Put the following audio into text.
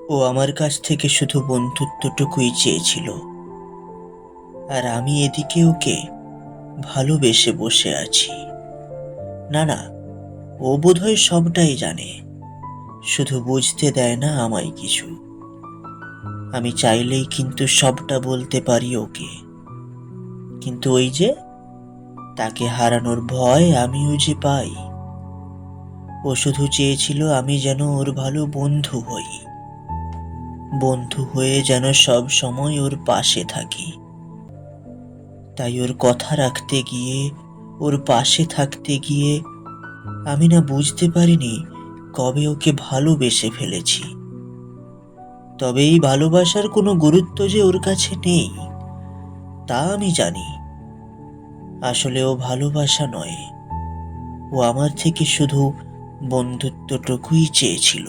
ও আমার কাছ থেকে শুধু বন্ধুত্বটুকুই চেয়েছিল, আর আমি এদিকে ওকে ভালোবেসে বসে আছি। না না, ও বোধহয় সবটাই জানে, শুধু বুঝতে দেয় না আমায় কিছু। আমি চাইলেই কিন্তু সবটা বলতে পারি ওকে, কিন্তু ওই যে তাকে হারানোর ভয় আমিও যে পাই। ও শুধু চেয়েছিল আমি যেন ওর ভালো বন্ধু হই, বন্ধু হয়ে যেন সব সময় ওর পাশে থাকি। তাই ওর কথা রাখতে গিয়ে, ওর পাশে থাকতে গিয়ে আমি না বুঝতে পারিনি কবে ওকে ভালোবেসে ফেলেছি। তবে এই ভালোবাসার কোনো গুরুত্ব যে ওর কাছে নেই তা আমি জানি। আসলে ও ভালোবাসা নয়, ও আমার থেকে শুধু বন্ধুত্বটুকুই চেয়েছিল।